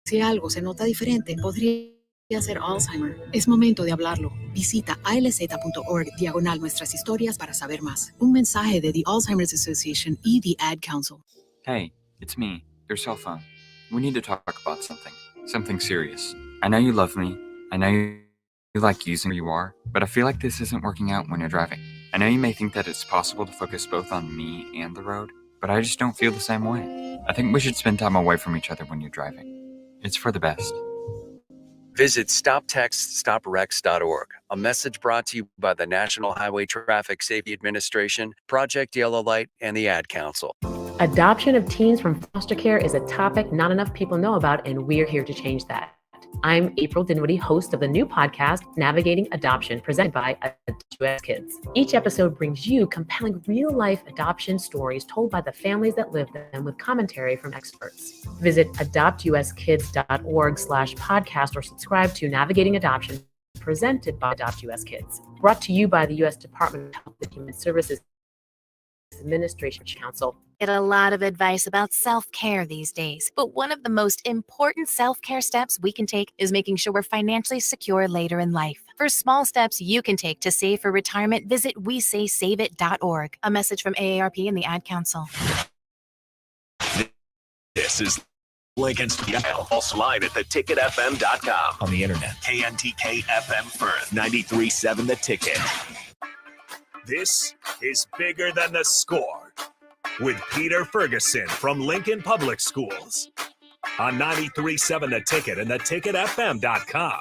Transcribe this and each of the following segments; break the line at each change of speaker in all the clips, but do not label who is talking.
Si algo se nota diferente, podría ser Alzheimer. Es momento de hablarlo. Visita alz.org/nuestras historias para saber más. Un mensaje de The Alzheimer's Association y The Ad Council.
Hey, it's me, your cell phone. We need to talk about something serious. I know you love me. I know you like using where you are, but I feel like this isn't working out when you're driving. I know you may think that it's possible to focus both on me and the road, but I just don't feel the same way. I think we should spend time away from each other when you're driving. It's for the best.
Visit StopTextStopWrecks.org, a message brought to you by the National Highway Traffic Safety Administration, Project Yellow Light, and the Ad Council.
Adoption of teens from foster care is a topic not enough people know about, and we're here to change that. I'm April Dinwiddie, host of the new podcast, Navigating Adoption, presented by Adopt US Kids. Each episode brings you compelling real-life adoption stories told by the families that live them with commentary from experts. Visit adoptuskids.org/podcast or subscribe to Navigating Adoption, presented by Adopt US Kids. Brought to you by the U.S. Department of Health and Human Services Administration Council.
Get a lot of advice about self-care these days, but one of the most important self-care steps we can take is making sure we're financially secure later in life. For small steps you can take to save for retirement, visit WeSaySaveIt.org. A message from AARP and the Ad Council.
This is Lincoln's also live at theticketfm.com. On the internet, KNTK FM Firth, 93.7 The Ticket. This is Bigger Than the Score with Peter Ferguson from Lincoln Public Schools on 93.7 The Ticket and theticketfm.com.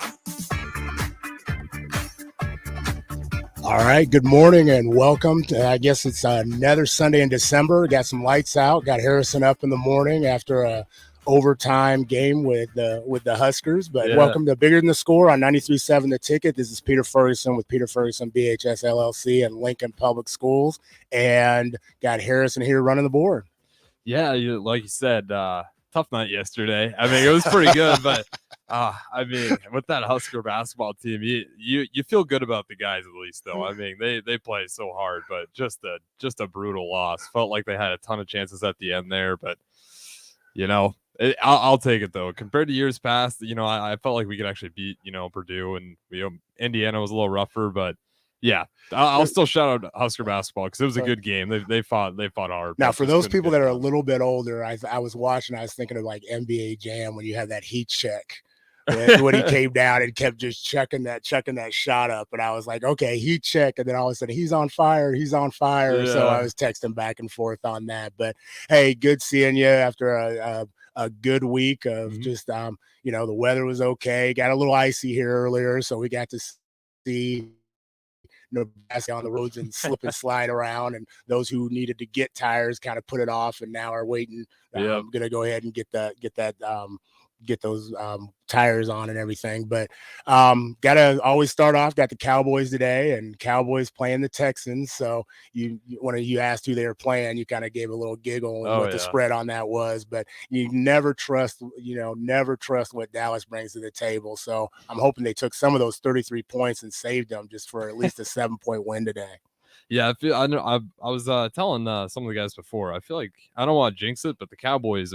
All right, good morning and welcome to, I guess it's another Sunday in December. Got some lights out, got Harrison up in the morning after a overtime game with the Huskers, but Welcome to Bigger Than the Score on 93.7 The Ticket. This is Peter Ferguson with Peter Ferguson BHS LLC and Lincoln Public Schools, and got Harrison here running the board.
Yeah, like you said, tough night yesterday. I mean, it was pretty good, but I mean, with that Husker basketball team, you feel good about the guys at least, though. I mean, they play so hard, but just a brutal loss. Felt like they had a ton of chances at the end there, but I'll take it though. Compared to years past, I felt like we could actually beat, Purdue, and Indiana was a little rougher, but yeah, I'll still shout out Husker basketball because it was a good game. They fought hard.
Now, for those people that are a little bit older, I was watching. I was thinking of like NBA Jam when you have that heat check. When he came down and kept just chucking that shot up, and I was like, okay, heat check, and then all of a sudden he's on fire. Yeah. So I was texting back and forth on that. But hey, good seeing you after a good week of just the weather was okay. Got a little icy here earlier, so we got to see Nebraska on the roads and slip and slide around, and those who needed to get tires kind of put it off and now are waiting. I'm gonna go ahead and get those tires on and everything, but gotta always start off. Got the Cowboys today, and Cowboys playing the Texans. So when you asked who they were playing, you kind of gave a little giggle and what the spread on that was. But you never trust what Dallas brings to the table. So I'm hoping they took some of those 33 points and saved them just for at least a 7-point win today.
Yeah, I was telling some of the guys before. I feel like I don't want to jinx it, but the Cowboys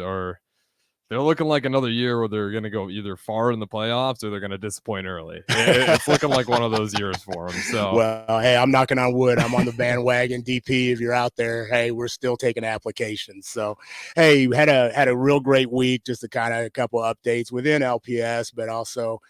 they're looking like another year where they're going to go either far in the playoffs or they're going to disappoint early. It's looking like one of those years for them. So,
well, hey, I'm knocking on wood. I'm on the bandwagon. DP, if you're out there, hey, we're still taking applications. So, hey, had a real great week. Just a couple updates within LPS, but also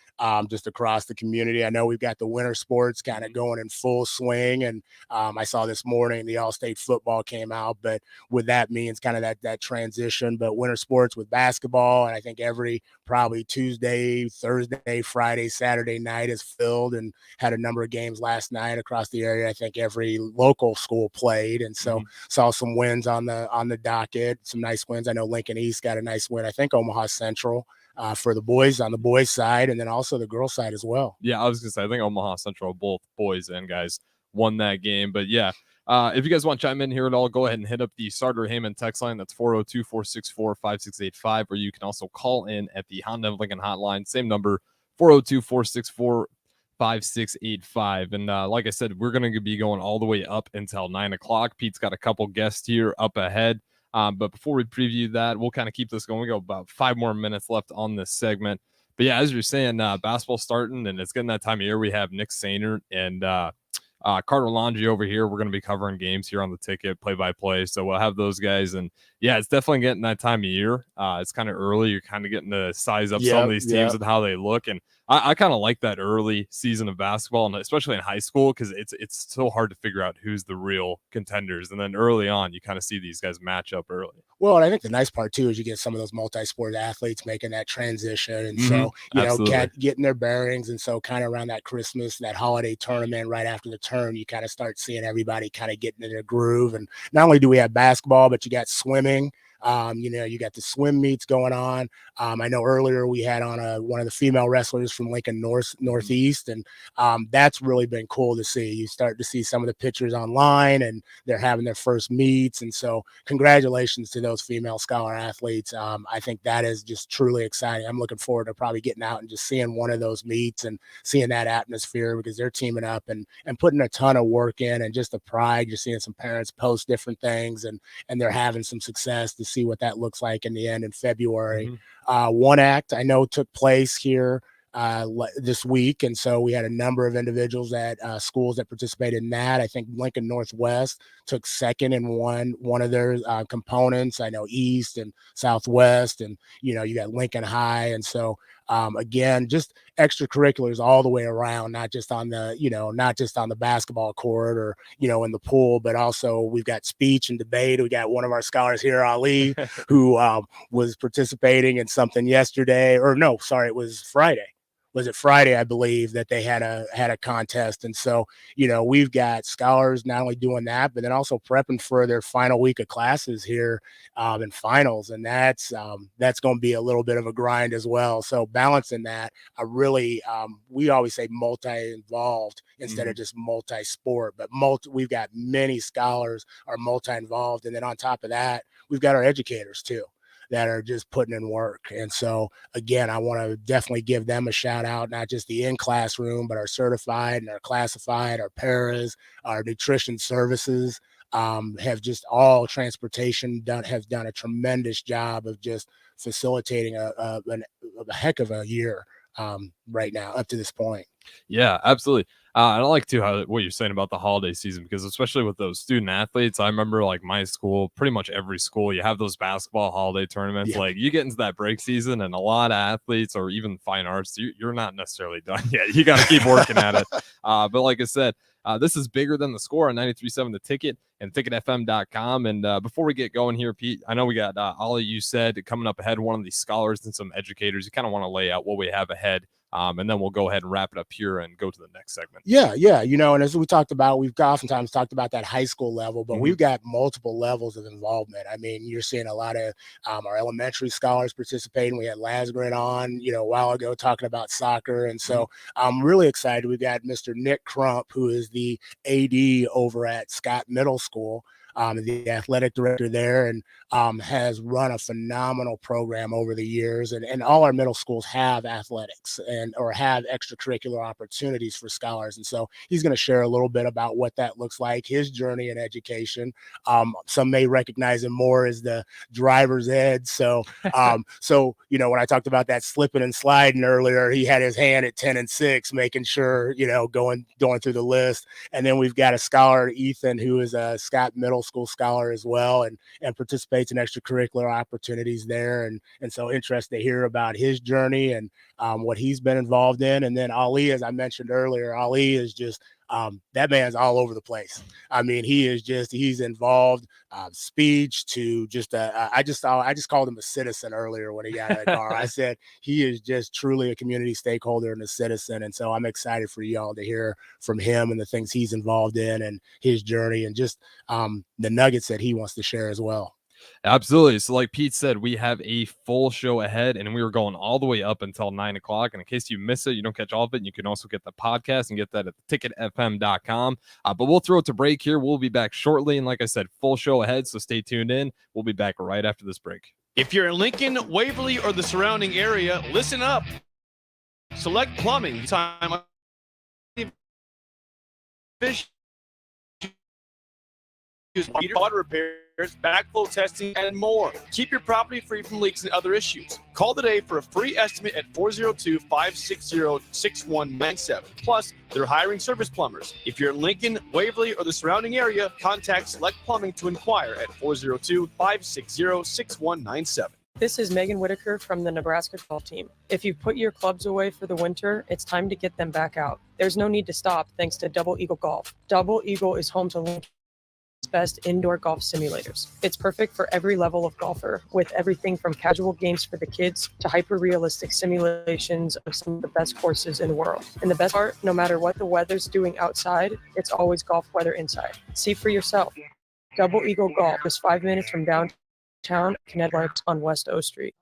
just across the community. I know we've got the winter sports kind of going in full swing, and I saw this morning the All-State football came out, but what that means kind of that transition. But winter sports with basketball, and I think every probably Tuesday, Thursday, Friday, Saturday night is filled, and had a number of games last night across the area. I think every local school played, and so saw some wins on the docket, some nice wins. I know Lincoln East got a nice win. I think Omaha Central for the boys on the boys side, and then also the girls side as well.
Yeah, I was gonna say I think Omaha Central, both boys and guys, won that game. But yeah, if you guys want to chime in here at all, go ahead and hit up the Sartor Heyman text line. That's 402-464-5685, or you can also call in at the Honda of Lincoln hotline. Same number, 402-464-5685. And like I said, we're going to be going all the way up until 9 o'clock. Pete's got a couple guests here up ahead. But before we preview that, we'll kind of keep this going. We got about 5 more minutes left on this segment. But yeah, as you're saying, basketball starting, and it's getting that time of year. We have Nick Sainer and Carter Laundrie over here. We're going to be covering games here on the ticket, play-by-play. So we'll have those guys. And yeah, it's definitely getting that time of year. It's kind of early. You're kind of getting to size up some of these teams and how they look. And I kind of like that early season of basketball, and especially in high school, because it's so hard to figure out who's the real contenders. And then early on, you kind of see these guys match up early.
Well, and I think the nice part too is you get some of those multi-sport athletes making that transition, and so getting their bearings, and so kind of around that Christmas, that holiday tournament right after the term, you kind of start seeing everybody kind of getting in their groove. And not only do we have basketball, but you got swimming. You got the swim meets going on. I know earlier we had on one of the female wrestlers from Lincoln Northeast, and that's really been cool to see. You start to see some of the pictures online, and they're having their first meets, and so congratulations to those female scholar athletes. I think that is just truly exciting. I'm looking forward to probably getting out and just seeing one of those meets and seeing that atmosphere, because they're teaming up and putting a ton of work in, and just the pride. You're seeing some parents post different things, and they're having some success to see what that looks like in the end in February. One act I know took place here this week, and so we had a number of individuals at schools that participated in that. I think Lincoln Northwest took second in one of their components. I know East and Southwest, and you got Lincoln High, and so again, just extracurriculars all the way around, not just on the basketball court or in the pool, but also we've got speech and debate. We got one of our scholars here, Ali, who was participating in something yesterday, or no, sorry, it was Friday. Was it Friday? I believe that they had a contest. And so, we've got scholars not only doing that, but then also prepping for their final week of classes here in finals. And that's going to be a little bit of a grind as well. So balancing that, we always say multi-involved instead of just multi-sport, but we've got many scholars are multi-involved. And then on top of that, we've got our educators too, that are just putting in work. And so again, I want to definitely give them a shout out, not just the in-classroom, but our certified and our classified, our paras, our nutrition services, have just all transportation have done a tremendous job of just facilitating a heck of a year right now up to this point.
Yeah, absolutely. I like too what you're saying about the holiday season, because especially with those student athletes, I remember like my school, pretty much every school, you have those basketball holiday tournaments.
Yeah.
Like you get into that break season, and a lot of athletes, or even fine arts, you're not necessarily done yet. You got to keep working at it. But like I said, this is Bigger Than the Score on 93.7 The Ticket and ticketfm.com. And before we get going here, Pete, I know we got Ollie, you said, coming up ahead, one of these scholars and some educators. You kind of want to lay out what we have ahead. And then we'll go ahead and wrap it up here and go to the next segment.
Yeah. And as we talked about, we've oftentimes talked about that high school level, but we've got multiple levels of involvement. I mean, you're seeing a lot of our elementary scholars participating. We had Lasgren on, a while ago talking about soccer. And so I'm really excited. We've got Mr. Nick Crump, who is the AD over at Scott Middle School. The athletic director there, and has run a phenomenal program over the years. And all our middle schools have athletics or have extracurricular opportunities for scholars. And so he's going to share a little bit about what that looks like, his journey in education. Some may recognize him more as the driver's ed. So, when I talked about that slipping and sliding earlier, he had his hand at 10 and 6, making sure, going through the list. And then we've got a scholar, Ethan, who is a Scott Middle School scholar as well, and participates in extracurricular opportunities there, and so interested to hear about his journey and what he's been involved in. And then Ali, as I mentioned earlier, Ali is just that man's all over the place. I mean, he's involved, speech to just I just called him a citizen earlier when he got out of the car. I said he is just truly a community stakeholder and a citizen. And so I'm excited for y'all to hear from him and the things he's involved in and his journey, and just the nuggets that he wants to share as well.
Absolutely. So like Pete said, we have a full show ahead, and we were going all the way up until 9 o'clock. And in case you miss it, you don't catch all of it, you can also get the podcast and get that at ticketfm.com. But we'll throw it to break here. We'll be back shortly. And like I said, full show ahead, so stay tuned in. We'll be back right after this break.
If you're in Lincoln, Waverly, or the surrounding area, listen up. Select Plumbing. Time – water repairs, backflow testing, and more. Keep your property free from leaks and other issues. Call today for a free estimate at 402-560-6197. Plus, they're hiring service plumbers. If you're in Lincoln, Waverly, or the surrounding area, contact Select Plumbing to inquire at 402-560-6197.
This is Megan Whitaker from the Nebraska golf team. If you've put your clubs away for the winter, it's time to get them back out. There's no need to stop thanks to Double Eagle Golf. Double Eagle is home to Lincoln's best indoor golf simulators. It's perfect for every level of golfer, with everything from casual games for the kids to hyper-realistic simulations of some of the best courses in the world. And the best part, no matter what the weather's doing outside, it's always golf weather inside. See for yourself. Double Eagle Golf is 5 minutes from downtown Connecticut on West O Street.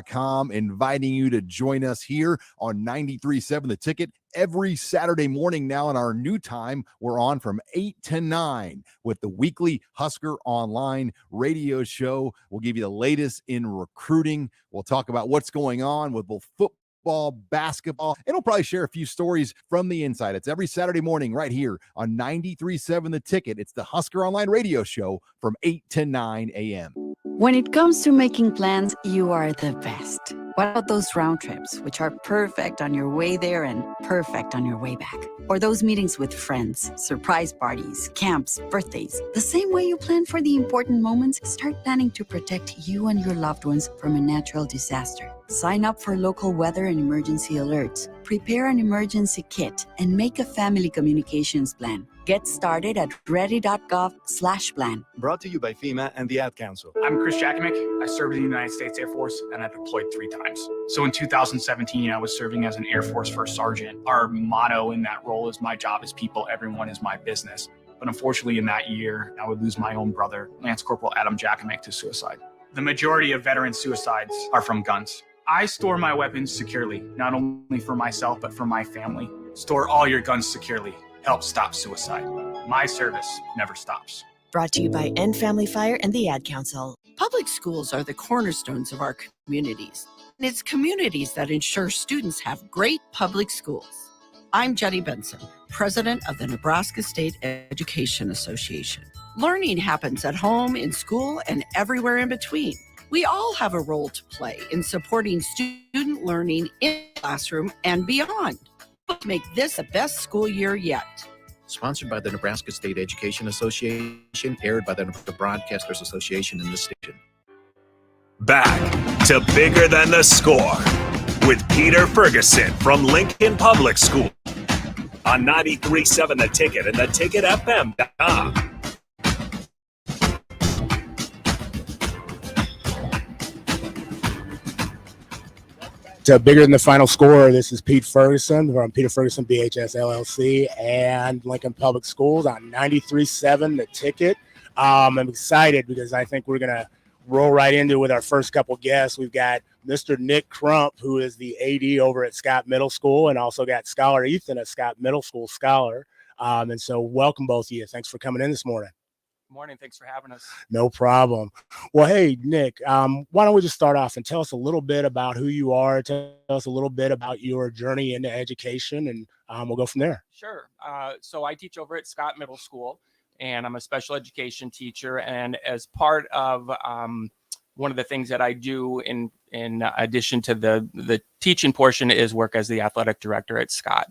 .com, inviting you to join us here on 93.7 The Ticket every Saturday morning. Now in our new time, we're on from 8 to 9 with the weekly Husker Online radio show. We'll give you the latest in recruiting. We'll talk about what's going on with both football, basketball, and we'll probably share a few stories from the inside. It's every Saturday morning right here on 93.7 The Ticket. It's the Husker Online radio show from 8 to 9 a.m.
When it comes to making plans, you are the best. What about those round trips, which are perfect on your way there and perfect on your way back? Or those meetings with friends, surprise parties, camps, birthdays. The same way you plan for the important moments, start planning to protect you and your loved ones from a natural disaster. Sign up for local weather and emergency alerts. Prepare an emergency kit and make a family communications plan. Get started at ready.gov/plan.
Brought to you by FEMA and the Ad Council.
I'm Chris Jakimick. I served in the United States Air Force and I deployed 3 times. So in 2017, I was serving as an Air Force First Sergeant. Our motto in that role is my job is people, everyone is my business. But unfortunately in that year, I would lose my own brother, Lance Corporal Adam Jakimick, to suicide. The majority of veteran suicides are from guns. I store my weapons securely, not only for myself, but for my family. Store all your guns securely. Help stop suicide. My service never stops.
Brought to you by End Family Fire and the Ad Council. Public schools are the cornerstones of our communities. And it's communities that ensure students have great public schools. I'm Jenny Benson, president of the Nebraska State Education Association. Learning happens at home, in school, and everywhere in between. We all have a role to play in supporting student learning in the classroom and beyond. Make this the best school year yet.
Sponsored by the Nebraska State Education Association, aired by the Broadcasters Association in this station.
Back to Bigger Than the Score with Peter Ferguson from Lincoln Public School on 93.7 The Ticket and theticketfm.com.
Bigger Than the Final Score. This is Pete Ferguson from Peter Ferguson BHS LLC and Lincoln Public Schools on 93.7 The Ticket. I'm excited because I think we're going to roll right into it with our first couple guests. We've got Mr. Nick Crump, who is the AD over at Scott Middle School, and also got Scholar Ethan, a Scott Middle School scholar. And so welcome both of you. Thanks for coming in this morning.
Morning. Thanks for having us.
No problem. Well, hey, Nick, why don't we just start off and tell us a little bit about who you are, tell us a little bit about your journey into education, and we'll go from there.
Sure. So I teach over at Scott Middle School, and I'm a special education teacher. And as part of one of the things that I do in addition to the teaching portion is work as the athletic director at Scott.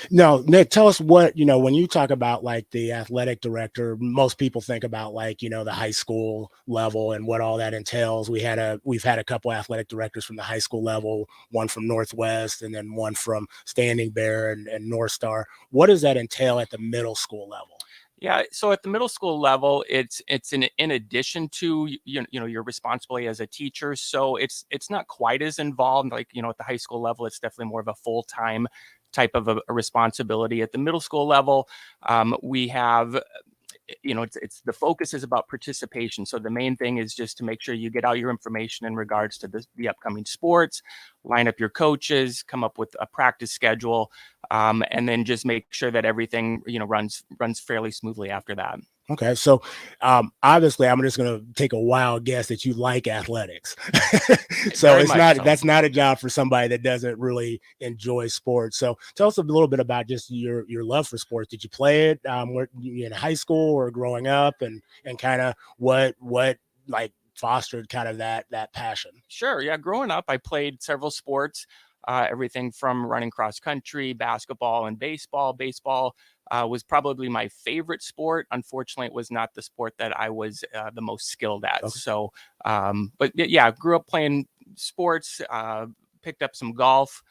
No, Nick, tell us what, when you talk about like the athletic director, most people think about like, the high school level and what all that entails. We've had a couple athletic directors from the high school level, one from Northwest and then one from Standing Bear and North Star. What does that entail at the middle school level?
Yeah, so at the middle school level, it's in addition to your responsibility as a teacher. So it's not quite as involved like at the high school level. It's definitely more of a full-time type of a responsibility. At the middle school level, we have it's the focus is about participation. So the main thing is just to make sure you get out your information in regards to the upcoming sports, line up your coaches, come up with a practice schedule, and then just make sure that everything runs fairly smoothly after that.
Okay. So obviously I'm just going to take a wild guess that you like athletics. So
Very
it's
much
not,
so.
that's not a job for somebody that doesn't really enjoy sports. So tell us a little bit about just your love for sports. Did you play it in high school or growing up, and kind of what like fostered kind of that passion?
Sure. Yeah. Growing up, I played several sports, everything from running cross country, basketball, and baseball. Baseball was probably my favorite sport. Unfortunately, it was not the sport that I was the most skilled at.
Okay.
So, but yeah, grew up playing sports, picked up some golf.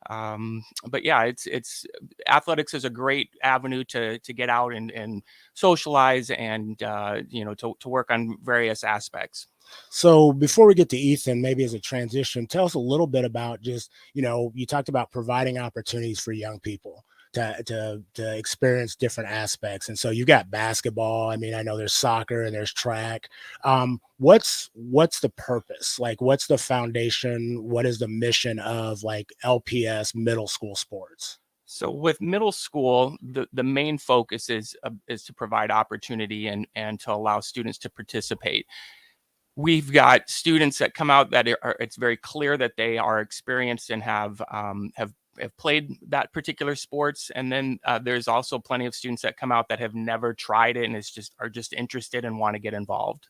But yeah, it's athletics is a great avenue to get out and socialize and to work on various aspects.
So before we get to Ethan, maybe as a transition, tell us a little bit about just, you talked about providing opportunities for young people to experience different aspects. And so you got basketball. I mean, I know there's soccer and there's track. What's the purpose? Like, what's the foundation? What is the mission of like LPS middle school sports?
So with middle school, the main focus is to provide opportunity and to allow students to participate. We've got students that come out that it's very clear that they are experienced and have played that particular sports, and then there's also plenty of students that come out that have never tried it and are just interested and want to get involved.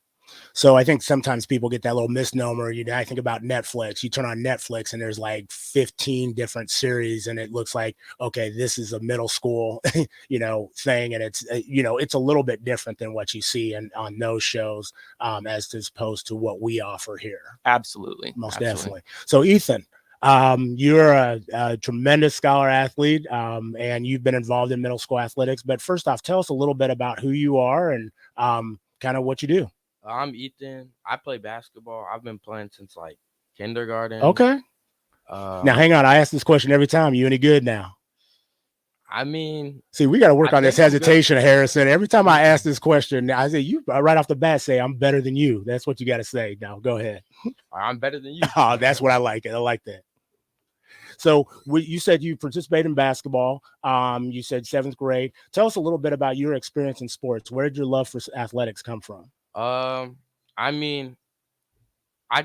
So I think sometimes people get that little misnomer. I think about Netflix. You turn on Netflix and there's like 15 different series, and it looks like, okay, this is a middle school, thing. And it's a little bit different than what you see on those shows, as opposed to what we offer here.
Absolutely.
Most
Absolutely.
definitely. So Ethan, you're a tremendous scholar athlete, and you've been involved in middle school athletics. But first off, tell us a little bit about who you are and kind of what you do.
I'm Ethan. I play basketball. I've been playing since like kindergarten.
Okay. Now, hang on. I ask this question every time. You any good now?
I mean,
see, we got to work
I
on this
think I'm good.
hesitation, Harrison. Every time I ask this question, I say, you right off the bat say, I'm better than you. That's what you got to say. Now, go ahead.
I'm better than you.
Oh, that's what I like. I like that. So you said you participate in basketball. You said 7th grade. Tell us a little bit about your experience in sports. Where did your love for athletics come from?
I mean, I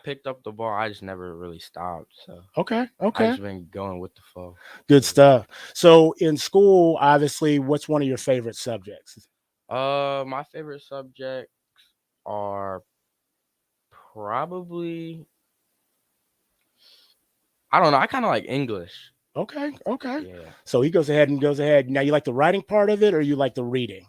picked up the ball. I just never really stopped. So
Okay.
I
Okay.
just been going with the flow.
Good stuff. So in school, obviously, what's one of your favorite subjects?
My favorite subjects are probably, I don't know. I kind of like English.
Okay. Okay.
Yeah.
So he goes ahead. Now, you like the writing part of it, or you like the reading?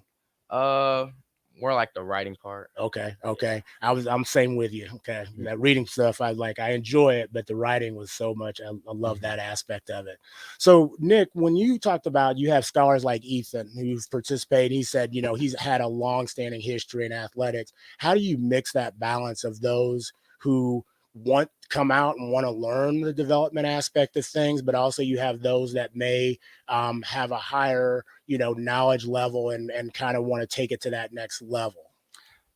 More like the writing part.
Okay. Okay. I'm same with you. Okay. That reading stuff, I enjoy it, but the writing was so much. I love that aspect of it. So Nick, when you talked about, you have scholars like Ethan who've participated, he said, he's had a long-standing history in athletics. How do you mix that balance of those who come out and want to learn the development aspect of things, but also you have those that may have a higher, knowledge level and kind of want to take it to that next level?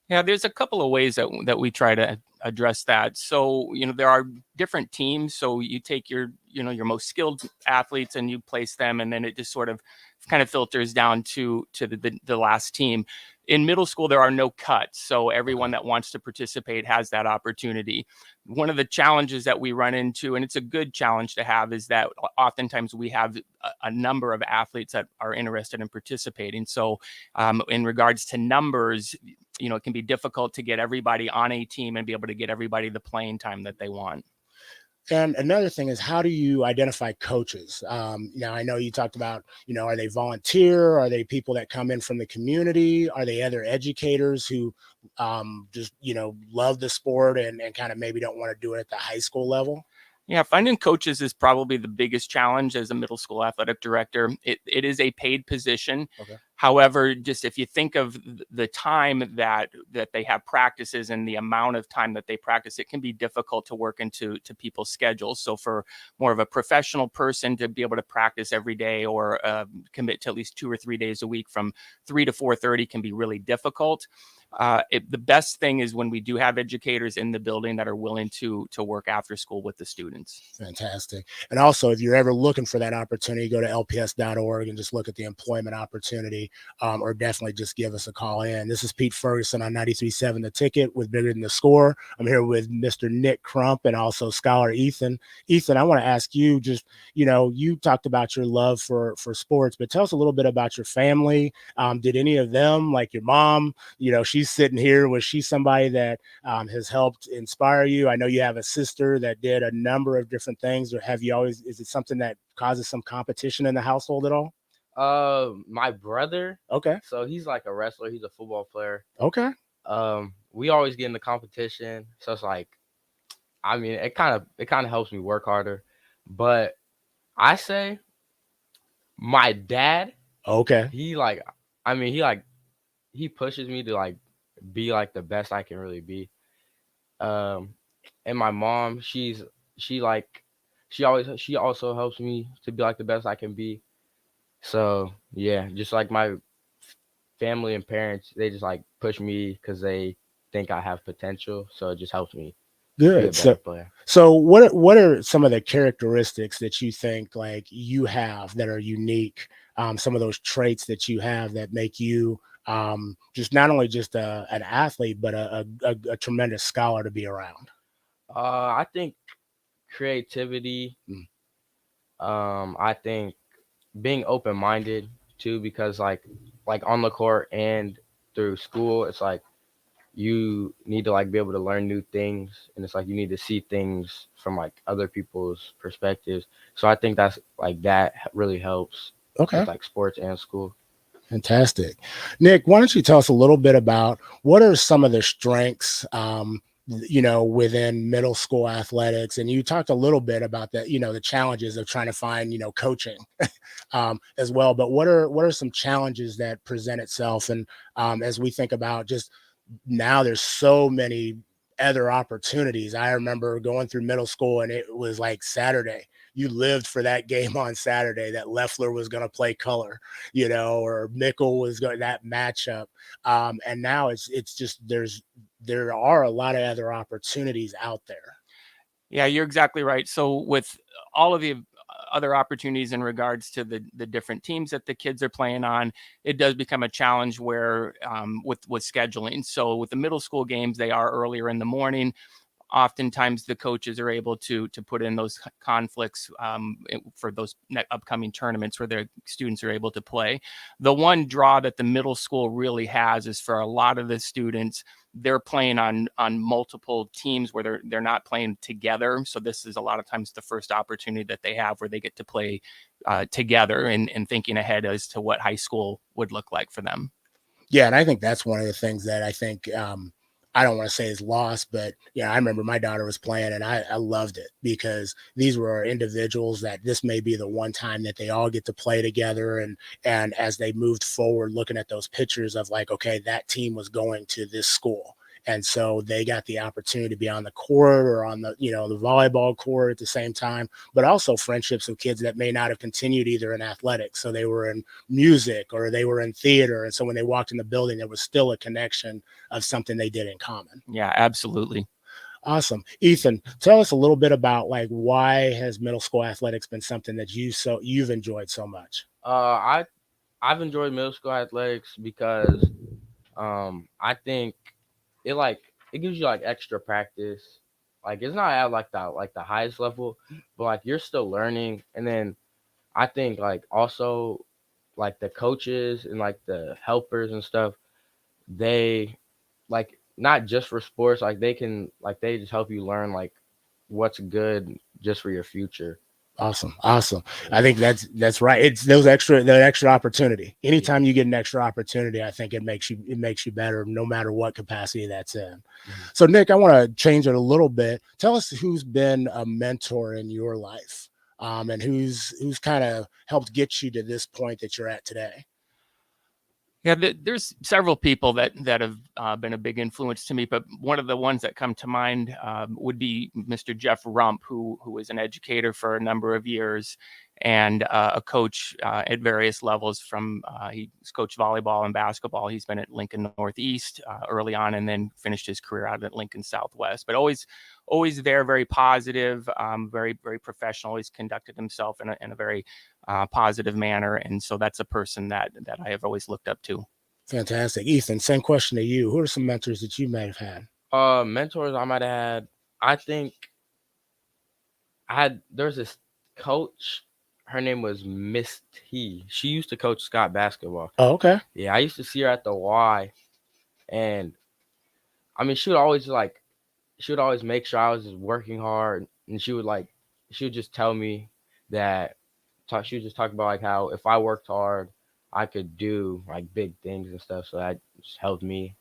Yeah, there's a couple of ways that we try to address that. So, there are different teams. So you take your most skilled athletes and you place them, and then it just sort of kind of filters down to the last team. In middle school, there are no cuts. So everyone that wants to participate has that opportunity. One of the challenges that we run into, and it's a good challenge to have, is that oftentimes we have a number of athletes that are interested in participating. So in regards to numbers, it can be difficult to get everybody on a team and be able to get everybody the playing time that they want.
And another thing is, how do you identify coaches? Now, I know you talked about, are they volunteer? Are they people that come in from the community? Are they other educators who just, love the sport and kind of maybe don't want to do it at the high school level?
Yeah, finding coaches is probably the biggest challenge as a middle school athletic director. It is a paid position.
Okay.
However, just if you think of the time that they have practices and the amount of time that they practice, it can be difficult to work into people's schedules. So for more of a professional person to be able to practice every day or commit to at least 2 or 3 days a week from 3 to 4:30 can be really difficult. The best thing is when we do have educators in the building that are willing to work after school with the students.
Fantastic. And also, if you're ever looking for that opportunity, go to lps.org and just look at the employment opportunity, or definitely just give us a call in. This is Pete Ferguson on 93.7 The Ticket with Bigger Than the Score. I'm here with Mr. Nick Crump and also scholar Ethan. Ethan, I want to ask you, just, you talked about your love for sports, but tell us a little bit about your family. Did any of them, like your mom, she's sitting here, was she somebody that has helped inspire you? I know you have a sister that did a number of different things, or is it something that causes some competition in the household at all?
My brother.
Okay.
So he's like a wrestler. He's a football player.
Okay.
We always get in the competition. So it's like, I mean, it kind of helps me work harder. But I say my dad.
Okay.
He pushes me to like be like the best I can really be. And my mom, she also helps me to be like the best I can be. So yeah, just like my family and parents, they just like push me because they think I have potential. So it just helps me be a
Good.
better player.
So what are some of the characteristics that you think like you have that are unique? Some of those traits that you have that make you just not only just an athlete, but a tremendous scholar to be around?
I think creativity. I think being open-minded too, because like on the court and through school, it's like you need to like be able to learn new things, and it's like you need to see things from like other people's perspectives. So I think that really helps.
Okay.
With like sports and school.
Fantastic. Nick, why don't you tell us a little bit about what are some of the strengths within middle school athletics? And you talked a little bit about that, the challenges of trying to find, coaching as well. But what are some challenges that present itself? And as we think about just now, there's so many other opportunities. I remember going through middle school and it was like Saturday. You lived for that game on Saturday that Leffler was going to play color, or Mickle was going that matchup. And now it's just there are a lot of other opportunities out there.
Yeah, you're exactly right. So with all of the other opportunities in regards to the different teams that the kids are playing on, it does become a challenge where with scheduling. So with the middle school games, they are earlier in the morning. Oftentimes the coaches are able to put in those conflicts for those upcoming tournaments where their students are able to play. The one draw that the middle school really has is for a lot of the students, they're playing on multiple teams where they're not playing together. So this is a lot of times the first opportunity that they have where they get to play together and thinking ahead as to what high school would look like for them.
Yeah, and I think that's one of the things that I think I don't want to say is lost, but I remember my daughter was playing and I loved it because these were individuals that this may be the one time that they all get to play together. And as they moved forward, looking at those pictures of like, okay, that team was going to this school. And so they got the opportunity to be on the court or on the, the volleyball court at the same time, but also friendships with kids that may not have continued either in athletics. So they were in music or they were in theater. And so when they walked in the building, there was still a connection of something they did in common.
Yeah, absolutely.
Awesome. Ethan, tell us a little bit about like, why has middle school athletics been something that you've enjoyed so much?
I've enjoyed middle school athletics because I think it gives you like extra practice. Like it's not at like the highest level, but like you're still learning. And then I think like also like the coaches and like the helpers and stuff, they like not just for sports, like they just help you learn like what's good just for your future.
Awesome. I think that's right. It's that extra opportunity. Anytime you get an extra opportunity, I think it makes you better no matter what capacity that's in. Mm-hmm. So Nick, I want to change it a little bit. Tell us who's been a mentor in your life, and who's kind of helped get you to this point that you're at today.
Yeah, there's several people that have been a big influence to me, but one of the ones that come to mind would be Mr. Jeff Rump, who was an educator for a number of years. and a coach at various levels. From he's coached volleyball and basketball. He's been at Lincoln Northeast early on, and then finished his career out at Lincoln Southwest. But always there, very positive, very, very professional. He's conducted himself in a very positive manner, and so that's a person that I have always looked up to.
Fantastic. Ethan, same question to you. Who are some mentors that you may have had?
Mentors I might have had, I think there's this coach, her name was Miss T. She used to coach Scott basketball.
Oh, okay.
Yeah, I used to see her at the Y, and I mean, she would always make sure I was just working hard, and she would just tell me that, she would just talk about like how if I worked hard, I could do like big things and stuff. So that just helped me.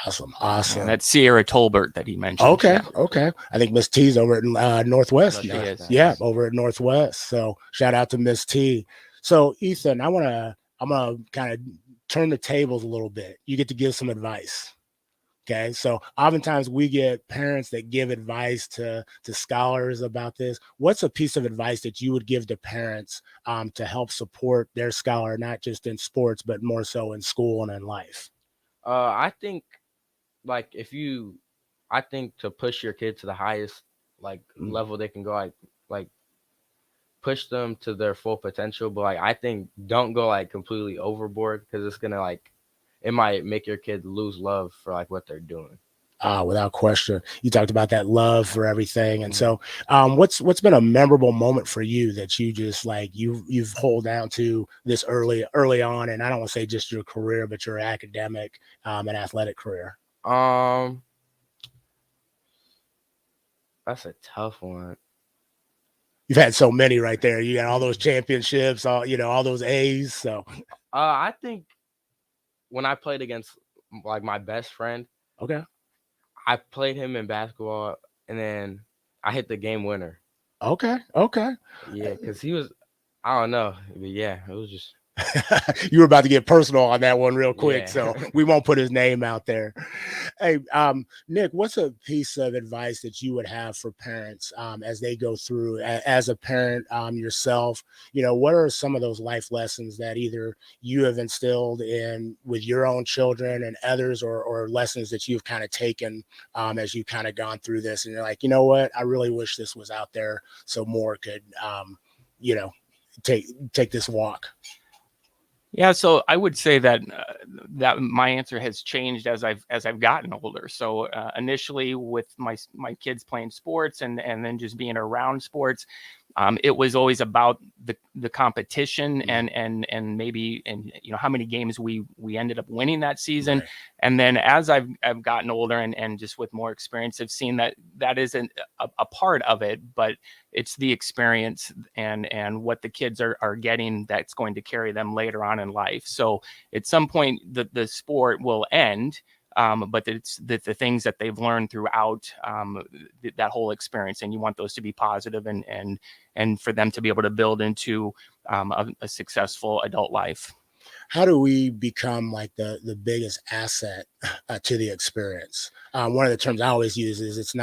Awesome.
And that's Sierra Tolbert that he mentioned.
Okay. I think Miss T's over at Northwest.
She is.
Yeah, over at Northwest. So shout out to Miss T. So Ethan, I'm gonna kind of turn the tables a little bit. You get to give some advice. Okay. So oftentimes we get parents that give advice to scholars about this. What's a piece of advice that you would give to parents to help support their scholar, not just in sports, but more so in school and in life?
I think I think to push your kid to the highest level they can go, like push them to their full potential. But I think don't go completely overboard, because it's gonna it might make your kid lose love for what they're doing.
Without question. You talked about that love for everything. And so what's been a memorable moment for you that you just you've hold down to this early on? And I don't want to say just your career, but your academic and athletic career.
That's a tough one.
You've had so many right there. You got all those championships, all those A's. So
I think when I played against my best friend,
okay,
I played him in basketball, and then I hit the game winner.
Okay.
Yeah, because he was, I don't know, but yeah, it was just.
You were about to get personal on that one real quick,
Yeah.
so we won't put his name out there. Hey, Nick, what's a piece of advice that you would have for parents as they go through, as a parent yourself? What are some of those life lessons that either you have instilled in with your own children and others, or lessons that you've kind of taken as you've kind of gone through this, and you're like, you know what, I really wish this was out there so more could, take this walk.
Yeah, so I would say that that my answer has changed as I've gotten older. So initially with my kids playing sports and then just being around sports, it was always about the competition and maybe how many games we ended up winning that season.
Right.
And then as I've gotten older and just with more experience, I've seen that isn't a part of it, but it's the experience and what the kids are getting that's going to carry them later on in life. So at some point the sport will end, but it's the things that they've learned throughout that whole experience, and you want those to be positive and for them to be able to build into a successful adult life.
How do we become the biggest asset to the experience? One of the terms I always use is it's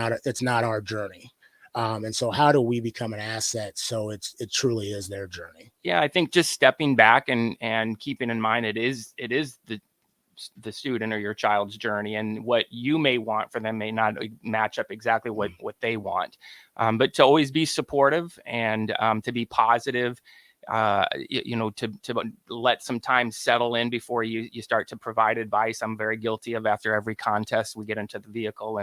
not our journey. And so how do we become an asset so it truly is their journey?
Yeah, I think just stepping back and keeping in mind it is the student or your child's journey, and what you may want for them may not match up exactly what they want. But to always be supportive and to be positive, to let some time settle in before you start to provide advice. I'm very guilty of, after every contest we get into the vehicle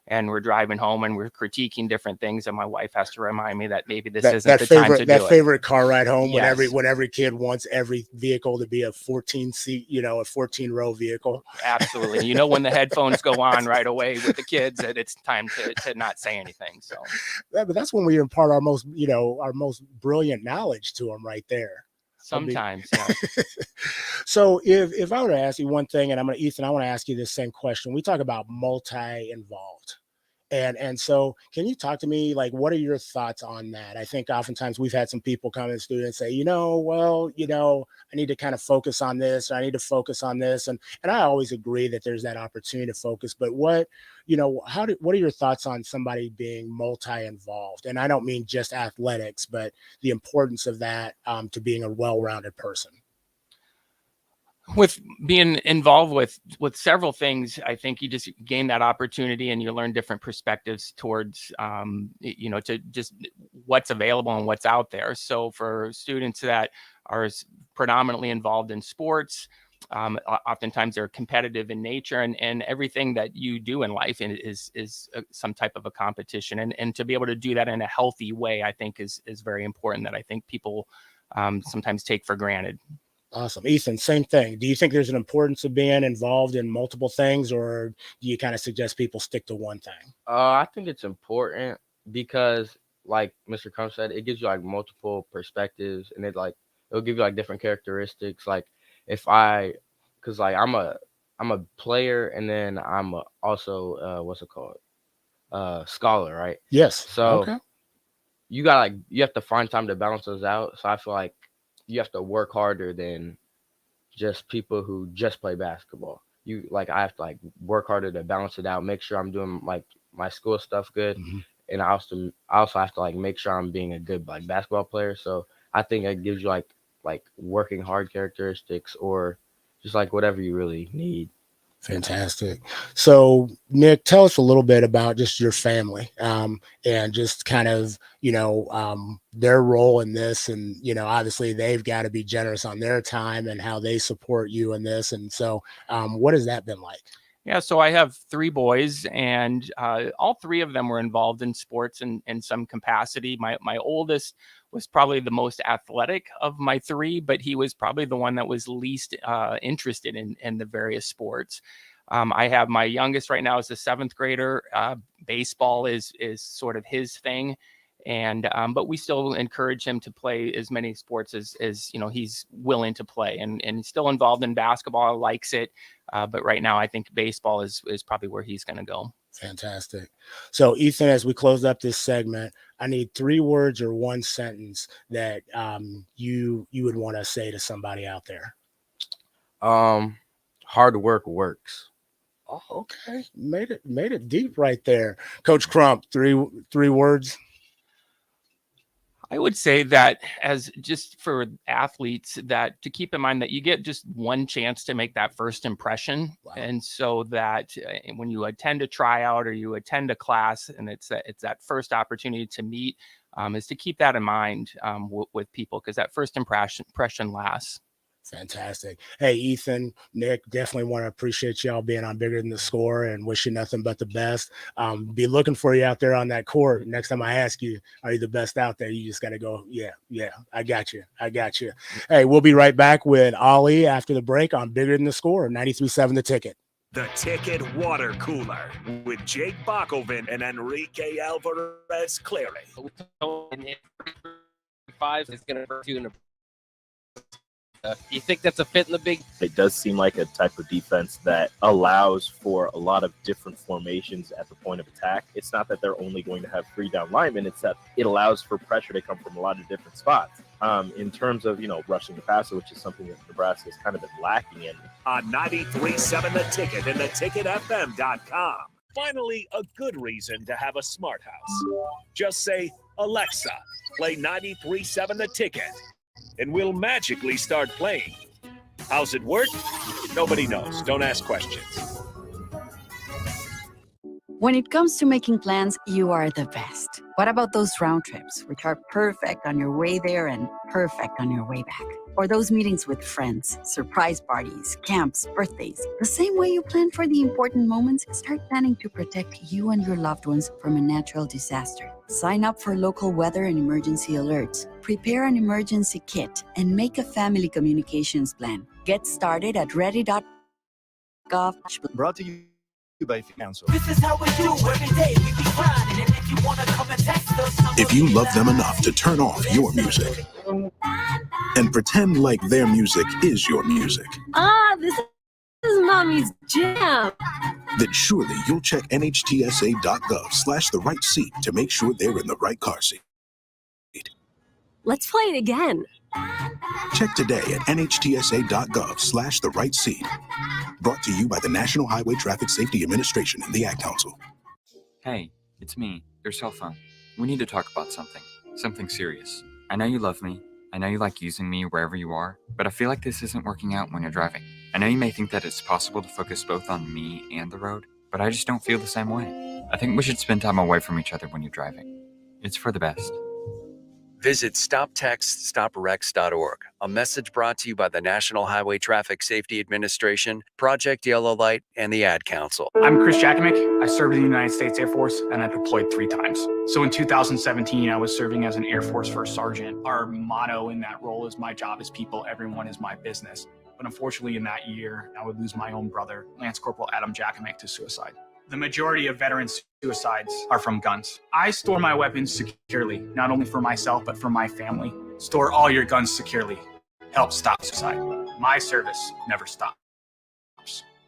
and we're driving home and we're critiquing different things, and my wife has to remind me that maybe this isn't the time to do it.
That favorite car ride home,
Yes.
when every kid wants every vehicle to be a 14-seat, a 14-row vehicle.
Absolutely. When the headphones go on right away with the kids, that it's time to not say anything. So
Yeah, but that's when we impart our most brilliant knowledge to them right there.
sometimes, yeah.
So if I were to ask you one thing, and Ethan, I want to ask you this same question. We talk about multi-involved. And so can you talk to me, like, what are your thoughts on that? I think oftentimes we've had some people come in the studio and say, I need to kind of focus on this, or I need to focus on this. And I always agree that there's that opportunity to focus, but what are your thoughts on somebody being multi-involved? And I don't mean just athletics, but the importance of that to being a well-rounded person.
With being involved with several things, I think you just gain that opportunity and you learn different perspectives towards, to just what's available and what's out there. So for students that are predominantly involved in sports, oftentimes they're competitive in nature, and everything that you do in life is some type of a competition. And to be able to do that in a healthy way, I think is very important, that I think people sometimes take for granted.
Awesome. Ethan, same thing. Do you think there's an importance of being involved in multiple things, or do you kind of suggest people stick to one thing?
I think it's important because, like Mr. Crump said, it gives you like multiple perspectives, and it'll give you like different characteristics. Like because I'm a player, and then I'm also scholar, right?
Yes.
So
okay.
you have to find time to balance those out. So I feel like you have to work harder than just people who just play basketball. I have to work harder to balance it out, make sure I'm doing my school stuff good.
Mm-hmm.
And I also have to make sure I'm being a good basketball player. So I think it gives you like working hard characteristics, or just whatever you really need.
Fantastic. So Nick, tell us a little bit about just your family, and just kind of, their role in this. And, obviously they've got to be generous on their time and how they support you in this. And so what has that been like?
Yeah, so I have 3 boys, and all 3 of them were involved in sports in some capacity. My oldest was probably the most athletic of my 3, but he was probably the one that was least interested in the various sports. I have my youngest right now is a 7th grader. Baseball is sort of his thing. And but we still encourage him to play as many sports as he's willing to play, and he's still involved in basketball, likes it, but right now I think baseball is probably where he's going to go.
Fantastic. So Ethan, as we close up this segment, I need 3 words or 1 sentence that you would want to say to somebody out there.
Hard work works.
Oh, okay, made it deep right there. Coach Crump, 3 words.
I would say that, as just for athletes, that to keep in mind that you get just one chance to make that first impression. Wow. And so that when you attend a tryout or you attend a class, and it's that first opportunity to meet, is to keep that in mind with people, because that first impression lasts.
Fantastic. Hey, Ethan, Nick, definitely want to appreciate y'all being on Bigger Than the Score, and wish you nothing but the best. Be looking for you out there on that court. Next time I ask you, are you the best out there? You just got to go, yeah, I got you. Hey, we'll be right back with Ali after the break on Bigger Than the Score, 93.7 The Ticket.
The Ticket Water Cooler with Jake Bakoven and Enrique Alvarez Clary.
Five is going to hurt you in a. You think that's a fit in the big?
It does seem like a type of defense that allows for a lot of different formations at the point of attack. It's not that they're only going to have 3 down linemen. It's that it allows for pressure to come from a lot of different spots. In terms of, rushing the passer, which is something that Nebraska has kind of been lacking in.
On 93.7 The Ticket and theticketfm.com. Finally, a good reason to have a smart house. Just say, Alexa, play 93.7 The Ticket, and we'll magically start playing. How's it work? Nobody knows. Don't ask questions.
When it comes to making plans, you are the best. What about those round trips, which are perfect on your way there and perfect on your way back? Or those meetings with friends, surprise parties, camps, birthdays. The same way you plan for the important moments, start planning to protect you and your loved ones from a natural disaster. Sign up for local weather and emergency alerts. Prepare an emergency kit and make a family communications plan. Get started at ready.gov.
Brought to you by Council.
This is how we do every day. We be grinding, and if you want to come and test us,
if you love them enough to turn off your music and pretend like their music is your music.
This is Mommy's jam.
then surely you'll check nhtsa.gov/the right seat to make sure they're in the right car seat.
Let's play it again.
Check today at nhtsa.gov/the right seat. Brought to you by the National Highway Traffic Safety Administration and the Ad Council.
Hey, it's me, your cell phone. We need to talk about something serious. I know you love me. I know you like using me wherever you are, but I feel like this isn't working out when you're driving. I know you may think that it's possible to focus both on me and the road, but I just don't feel the same way. I think we should spend time away from each other when you're driving. It's for the best.
Visit StopTextStopWrecks.org. A message brought to you by the National Highway Traffic Safety Administration, Project Yellow Light, and the Ad Council.
I'm Chris Jakovic. I served in the United States Air Force and I deployed 3 times. So in 2017, I was serving as an Air Force First Sergeant. Our motto in that role is "My job is people, everyone is my business." But unfortunately, in that year, I would lose my own brother, Lance Corporal Adam Jakovic, to suicide. The majority of veteran suicides are from guns. I store my weapons securely, not only for myself, but for my family. Store all your guns securely. Help stop suicide. My service never stops.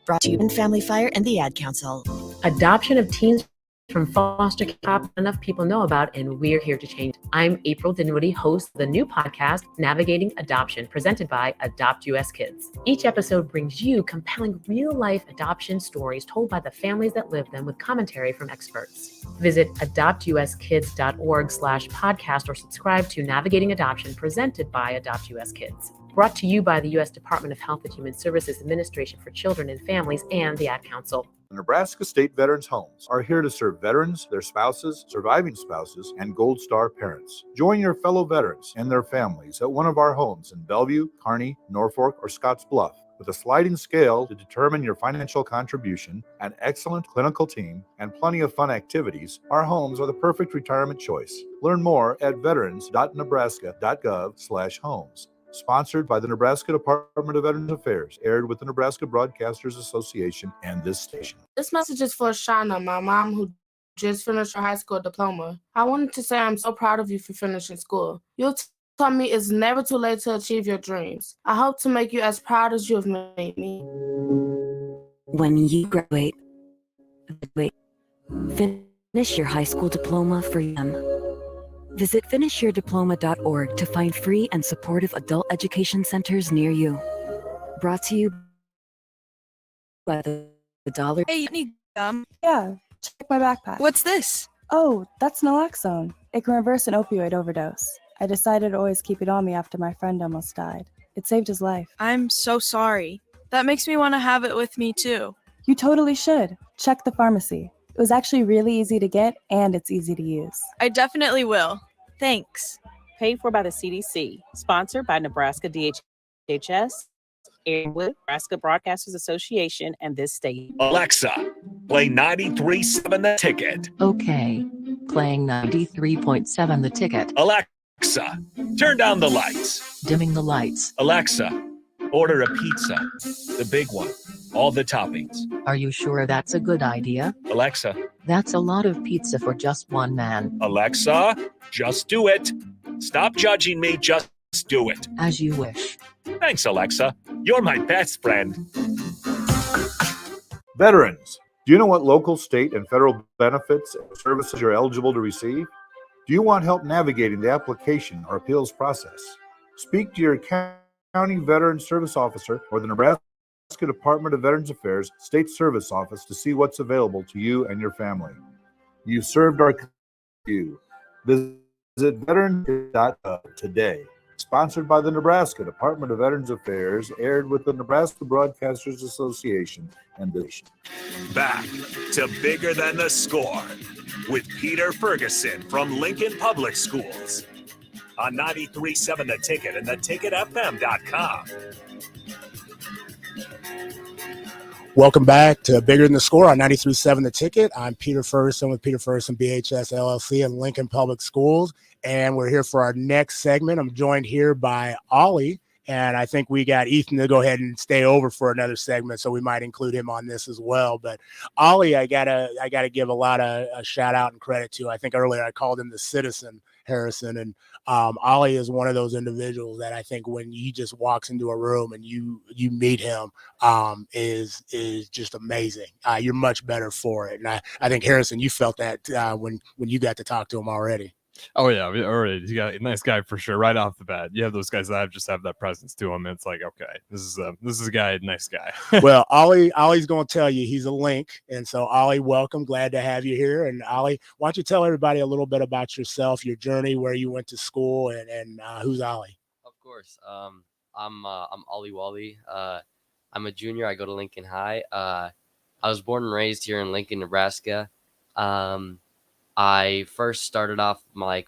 Brought to you in Family Fire and the Ad Council.
Adoption of teens from foster care, not enough people know about, and we're here to change. I'm April Dinwiddie, host of the new podcast, Navigating Adoption, presented by Adopt US Kids. Each episode brings you compelling real-life adoption stories told by the families that live them with commentary from experts. Visit adoptuskids.org/podcast or subscribe to Navigating Adoption, presented by Adopt US Kids. Brought to you by the U.S. Department of Health and Human Services Administration for Children and Families and the Ad Council.
Nebraska State Veterans Homes are here to serve veterans, their spouses, surviving spouses, and Gold Star parents. Join your fellow veterans and their families at one of our homes in Bellevue, Kearney, Norfolk, or Scottsbluff. With a sliding scale to determine your financial contribution, an excellent clinical team, and plenty of fun activities, our homes are the perfect retirement choice. Learn more at veterans.nebraska.gov/homes. Sponsored by the Nebraska Department of Veterans Affairs, aired with the Nebraska Broadcasters Association and this station.
This message is for Shauna, my mom who just finished her high school diploma. I wanted to say I'm so proud of you for finishing school. You taught me it's never too late to achieve your dreams. I hope to make you as proud as you have made me.
When you graduate, finish your high school diploma for them. Visit finishyourdiploma.org to find free and supportive adult education centers near you. Brought to you by the Dollar.
Hey, you need gum?
Yeah, check my backpack.
What's this?
Oh, that's naloxone. It can reverse an opioid overdose. I decided to always keep it on me after my friend almost died. It saved his life.
I'm so sorry. That makes me want to have it with me too.
You totally should. Check the pharmacy. It was actually really easy to get, and it's easy to use.
I definitely will. Thanks.
Paid for by the CDC. Sponsored by Nebraska DHHS, aired with Nebraska Broadcasters Association and this state.
Alexa, play 93.7 The Ticket.
Okay. Playing 93.7 The Ticket.
Alexa, turn down the lights.
Dimming the lights.
Alexa, order a pizza. The big one. All the toppings.
Are you sure that's a good idea?
Alexa.
That's a lot of pizza for just one man.
Alexa, just do it. Stop judging me, just do it.
As you wish.
Thanks, Alexa. You're my best friend.
Veterans, do you know what local, state, and federal benefits and services you're eligible to receive? Do you want help navigating the application or appeals process? Speak to your county veteran service officer or the Nebraska Department of Veterans Affairs State Service Office to see what's available to you and your family. You've served our you. Visit veterans.gov today. Sponsored by the Nebraska Department of Veterans Affairs, aired with the Nebraska Broadcasters Association and the nation.
Back to Bigger Than the Score with Peter Ferguson from Lincoln Public Schools on 93.7 The Ticket and theticketfm.com.
Welcome back to Bigger Than the Score on 93.7 The Ticket. I'm Peter Ferguson with Peter Ferguson BHS LLC and Lincoln Public Schools, and we're here for our next segment. I'm joined here by Ollie And I think we got Ethan to go ahead and stay over for another segment, so we might include him on this as well. But Ollie, I gotta give a lot of a shout out and credit to. I think earlier I called him the citizen, Harrison, and Ollie is one of those individuals that I think when he just walks into a room and you meet him, is just amazing. You're much better for it, and I think Harrison, you felt that when you got to talk to him already.
Oh yeah, already. He's got a nice guy for sure. Right off the bat, you have those guys that just have that presence to them. It's like, okay, this is a guy, nice guy.
Well, Ollie's going to tell you he's a link, and so Ollie, welcome. Glad to have you here. And Ollie, why don't you tell everybody a little bit about yourself, your journey, where you went to school, and who's Ollie?
Of course. I'm Ollie Wally. I'm a junior. I go to Lincoln High. I was born and raised here in Lincoln, Nebraska. I first started off my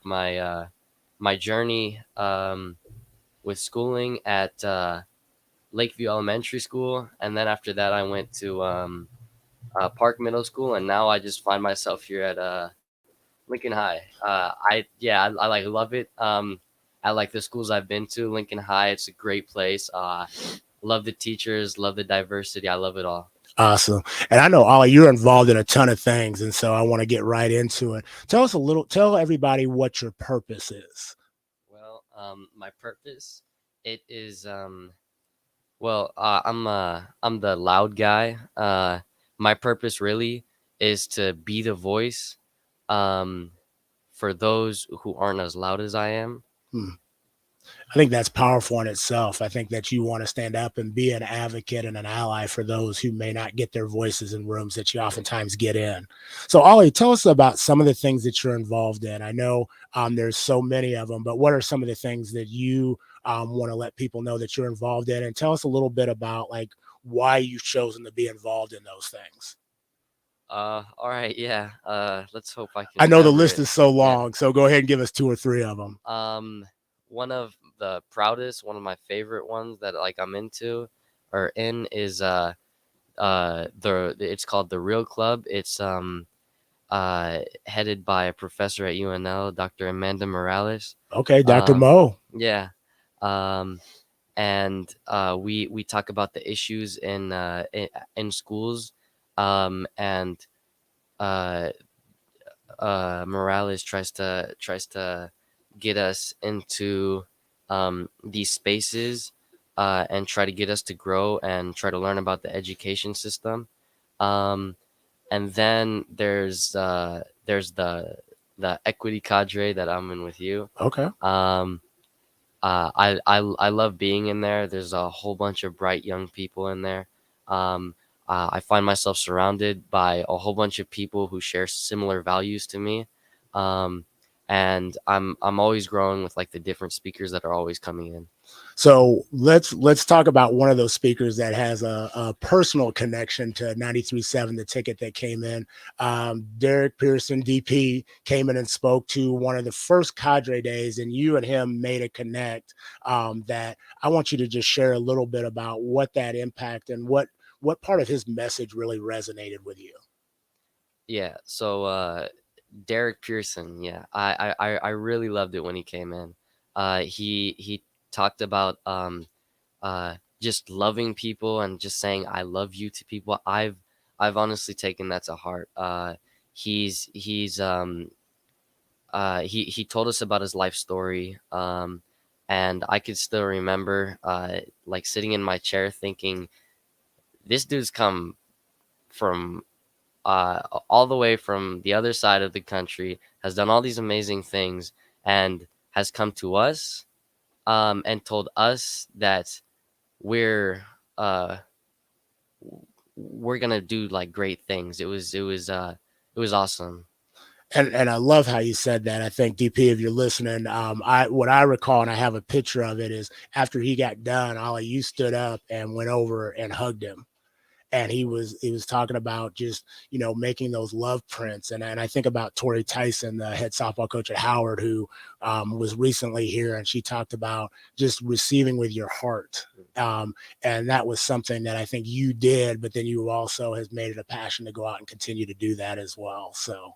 journey with schooling at Lakeview Elementary School, and then after that I went to Park Middle School, and now I just find myself here at Lincoln High. I love it. I like the schools I've been to. Lincoln High, it's a great place. Love the teachers, love the diversity. I love it all.
Awesome. And I know, Ollie, you're involved in a ton of things, and so I want to get right into it. Tell everybody what your purpose is.
Well, my purpose, it is, I'm the loud guy. My purpose really is to be the voice for those who aren't as loud as I am.
I think that's powerful in itself. I think that you want to stand up and be an advocate and an ally for those who may not get their voices in rooms that you oftentimes get in. So, Ollie, tell us about some of the things that you're involved in. I know there's so many of them, but what are some of the things that you want to let people know that you're involved in? And tell us a little bit about like why you've chosen to be involved in those things.
All right, yeah. Let's hope I can.
I know the
remember
list
it.
is so long, so go ahead and give us 2 or 3 of them.
One of the proudest, one of my favorite ones that like I'm into or in is it's called the Real Club. It's headed by a professor at UNL, Dr. Amanda Morales.
Okay, Dr. Mo.
Yeah. And we talk about the issues in schools. And Morales tries to get us into these spaces and try to get us to grow and try to learn about the education system. And then there's the equity cadre that I'm in with you.
Okay.
I love being in there. There's a whole bunch of bright young people in there. I find myself surrounded by a whole bunch of people who share similar values to me. And I'm always growing with like the different speakers that are always coming in.
So let's talk about one of those speakers that has a personal connection to 93.7 The Ticket that came in. Derek Pearson, DP, came in and spoke to one of the first cadre days, and you and him made a connect that I want you to just share a little bit about what that impact and what part of his message really resonated with you.
Yeah. So Derek Pearson, yeah, I really loved it when he came in. He talked about just loving people and just saying I love you to people. I've honestly taken that to heart. He told us about his life story, and I could still remember like sitting in my chair thinking, this dude's come from all the way from the other side of the country, has done all these amazing things, and has come to us and told us that we're gonna do like great things. It was awesome.
And I love how you said that. I think DP, if you're listening, what I recall, and I have a picture of it, is after he got done, Ollie, you stood up and went over and hugged him. and he was talking about just, you know, making those love prints. And I think about Tori Tyson, the head softball coach at Howard, who was recently here, and she talked about just receiving with your heart. And that was something that I think you did, but then you also has made it a passion to go out and continue to do that as well. So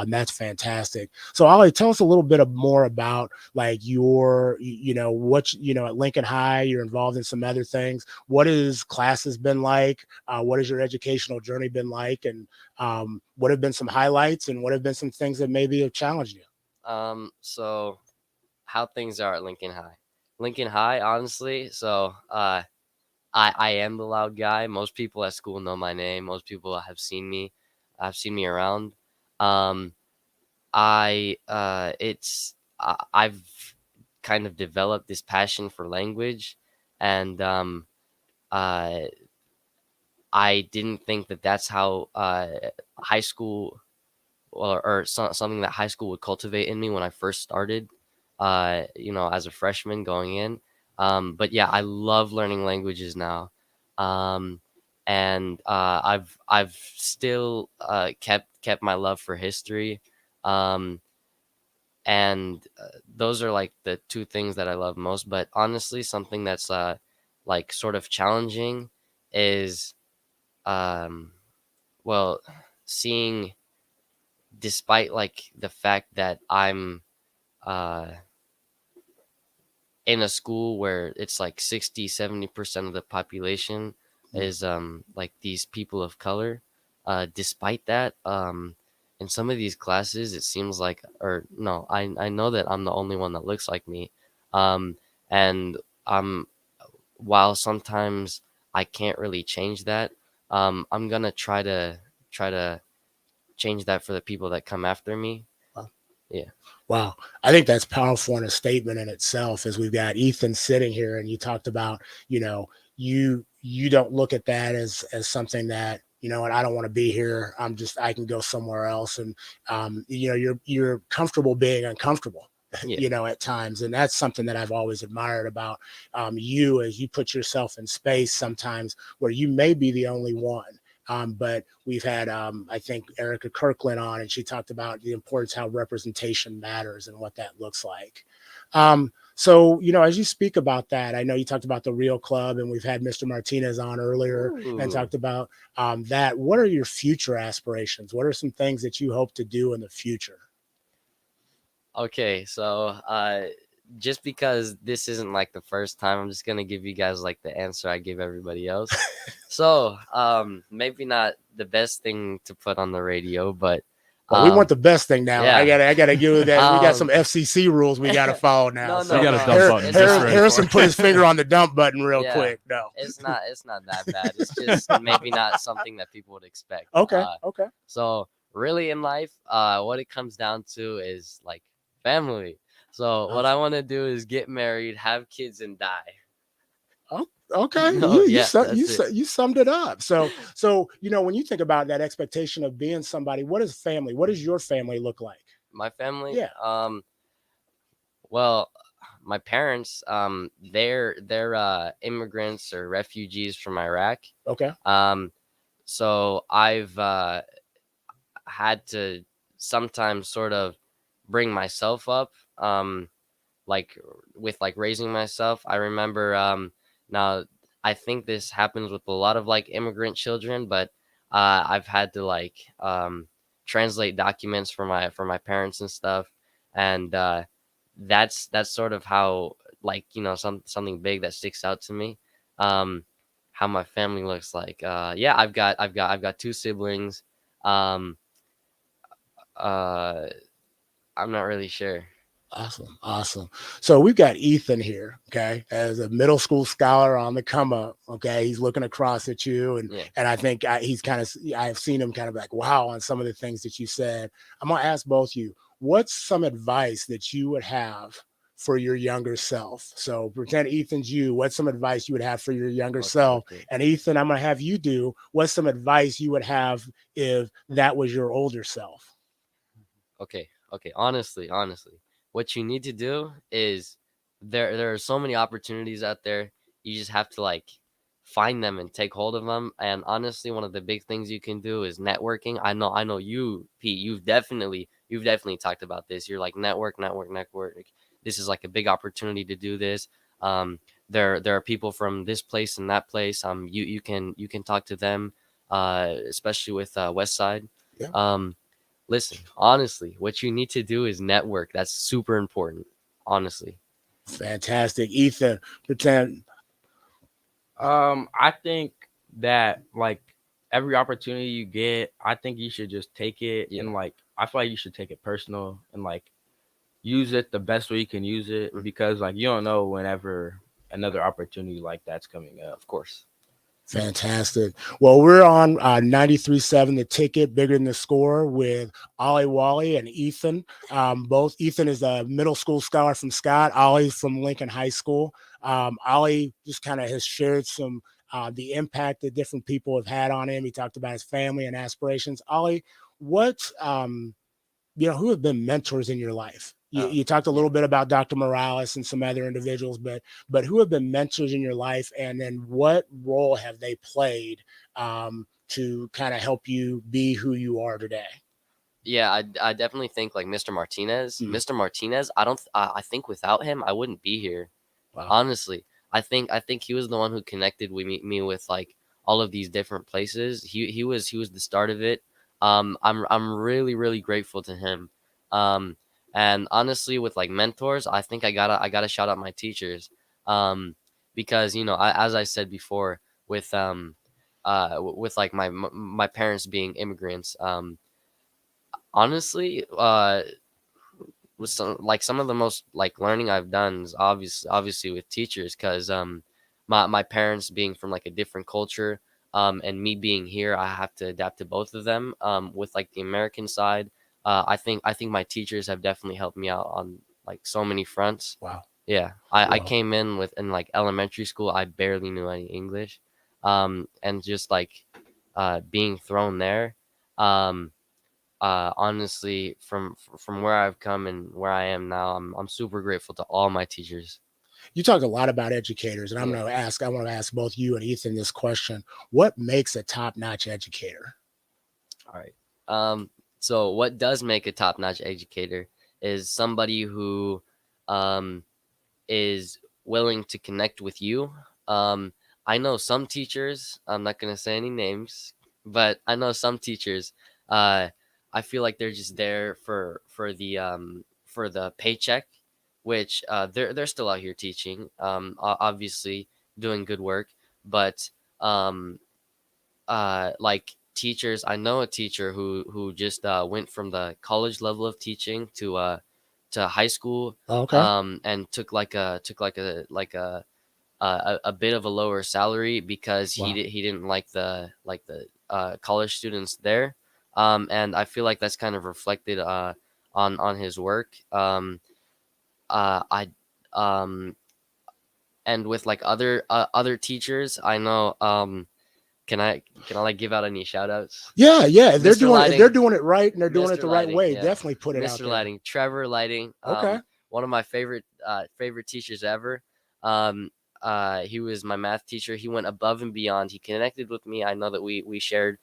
that's fantastic. So Ollie, tell us a little bit more about like your, you know, what, you know, at Lincoln High, you're involved in some other things. What has classes been like? What has your educational journey been like? And what have been some highlights, and what have been some things that maybe have challenged you?
So how things are at Lincoln High. Lincoln High, honestly, so I am the loud guy. Most people at school know my name. Most people have seen me. I've seen me around. I've kind of developed this passion for language, and I didn't think that that's how high school or something that high school would cultivate in me when I first started, you know, as a freshman going in. But yeah, I love learning languages now. And I've still kept my love for history. And those are like the two things that I love most. But honestly, something that's like sort of challenging is well, seeing, despite like the fact that I'm in a school where it's like 60-70% of the population is like these people of color, despite that, in some of these classes it seems like, or no, I know that I'm the only one that looks like me, and while sometimes I can't really change that, I'm gonna try to change that for the people that come after me. Yeah.
Wow. I think that's powerful in a statement in itself, as we've got Ethan sitting here, and you talked about, you know, you don't look at that as something that, you know, and I don't want to be here. I can go somewhere else. And, you know, you're comfortable being uncomfortable,
Yeah.
you know, at times. And that's something that I've always admired about you, as you put yourself in space sometimes where you may be the only one. But we've had, I think, Erica Kirkland on, and she talked about the importance, how representation matters and what that looks like. So, you know, as you speak about that, I know you talked about the Real Club, and we've had Mr. Martinez on earlier and talked about that. What are your future aspirations? What are some things that you hope to do in the future?
Okay, so just because this isn't like the first time, I'm just gonna give you guys like the answer I give everybody else. So maybe not the best thing to put on the radio, but
Well, we want the best thing now.
yeah.
I gotta give you that. We got some FCC rules we gotta follow now.
No,
So
no, no.
Harrison put his finger on the dump button real
Yeah,
quick. No,
it's not that bad. It's just maybe not something that people would expect.
Okay, okay.
So really in life, what it comes down to is like family. So what I want to do is get married, have kids, and die.
Okay,
No,
you
yeah, that's it.
summed it up. So you know, when you think about that expectation of being somebody, what is family? What does your family look like?
My family,
Yeah.
Well, my parents, they're immigrants or refugees from Iraq.
Okay.
So I've had to sometimes sort of bring myself up, like with like raising myself. I remember now I think this happens with a lot of like immigrant children, but I've had to like translate documents for my parents and stuff, and that's sort of how, like, you know, something big that sticks out to me. How my family looks like. Yeah, I've got two siblings. I'm not really sure.
Awesome. So we've got Ethan here, okay, as a middle school scholar on the come up. Okay, he's looking across at you, and
Yeah.
and I think he's kind of, I've seen him kind of like, wow, on some of the things that you said. I'm gonna ask both you, what's some advice that you would have for your younger self? So pretend Ethan's you. What's some advice you would have for your younger self?
Okay.
And Ethan, I'm gonna have you do. What's some advice you would have if that was your older self?
Okay. Honestly, what you need to do is there are so many opportunities out there. You just have to like find them and take hold of them. And honestly, one of the big things you can do is networking. I know you, Pete, you've definitely talked about this. You're like network. This is like a big opportunity to do this. There are people from this place and that place. You can talk to them, especially with West Side.
Yeah.
Listen, honestly, what you need to do is network. That's super important, honestly.
Fantastic. Ethan, pretend.
I think that like every opportunity you get, I think you should just take it and like I feel like you should take it personal and like use it the best way you can use it because like you don't know whenever another opportunity like that's coming up.
Of course.
Fantastic. Well, we're on 93.7 The Ticket, Bigger Than the Score, with Ollie Wally and Ethan. Both Ethan is a middle school scholar from Scott. Ollie's from Lincoln High School. Ollie just kind of has shared some the impact that different people have had on him. He talked about his family and aspirations. Ollie, what who have been mentors in your life? You talked a little bit about Dr. Morales and some other individuals, but who have been mentors in your life, and then what role have they played to kind of help you be who you are today?
Yeah, I definitely think like Mr. Martinez. Mr. Martinez, I think without him, I wouldn't be here.
Wow.
Honestly, I think he was the one who connected with me with like all of these different places. He was the start of it. I'm really grateful to him. And honestly, with like mentors, I think I gotta shout out my teachers, because as I said before, with like my parents being immigrants, honestly, with some of the most like learning I've done is obviously with teachers, because my parents being from like a different culture, and me being here, I have to adapt to both of them. With like the American side. I think my teachers have definitely helped me out on like so many fronts.
Wow.
Yeah. I came in like elementary school, I barely knew any English. And just like being thrown there. Honestly, from where I've come and where I am now, I'm super grateful to all my teachers.
You talk a lot about educators, and I want to ask both you and Ethan this question. What makes a top-notch educator?
All right. So what does make a top-notch educator is somebody who is willing to connect with you. I know some teachers, I'm not going to say any names, but I know some teachers, I feel like they're just there for the paycheck, which they're still out here teaching, obviously doing good work, but like teachers, I know a teacher who just went from the college level of teaching to high school.
Okay.
And took a bit of a lower salary because
Wow.
he didn't like the college students there. And I feel like that's kind of reflected on his work. And with like other teachers, I know. Can I like give out any shout outs?
Yeah. If they're
Mr.
doing it right and they're doing it
Mr.
the right
Lighting,
way,
yeah.
definitely put it out
Mr.
there.
Lighting, Trevor Lighting.
Okay.
One of my favorite teachers ever. He was my math teacher. He went above and beyond. He connected with me. I know that we shared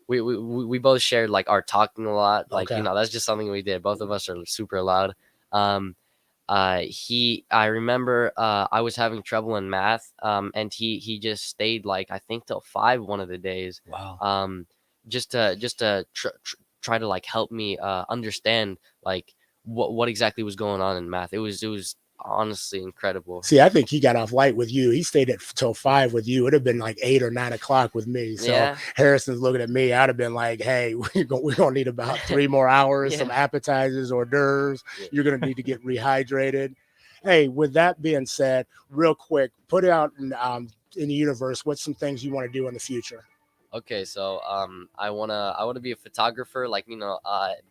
we both shared like our talking a lot. Like,
Okay.
that's just something we did. Both of us are super loud. I remember I was having trouble in math, and he just stayed like I think till 5 one of the days.
Wow.
Just to try to like help me understand like what exactly was going on in math. It was honestly incredible.
See, I think he got off light with you. He stayed till 5 with you. It'd have been like 8 or 9 o'clock with me. So
Yeah.
Harrison's looking at me. I'd have been like, "Hey, we're gonna need about 3 more hours,
Yeah.
some appetizers, hors d'oeuvres. You're gonna need to get rehydrated." Hey, with that being said, real quick, put out in the universe what's some things you want to do in the future.
Okay, so I wanna be a photographer, like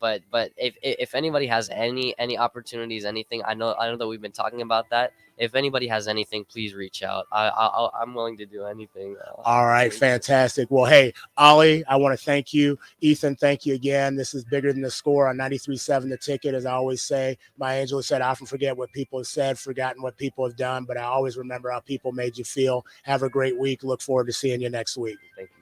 but if anybody has any opportunities, anything, I know that we've been talking about that. If anybody has anything, please reach out. I'm willing to do anything.
All right, fantastic. Well, hey, Ollie, I want to thank you. Ethan, thank you again. This is Bigger Than the Score on 93.7 The Ticket. As I always say, my Angela said, I often forget what people have said, forgotten what people have done, but I always remember how people made you feel. Have a great week. Look forward to seeing you next week.
Thank you.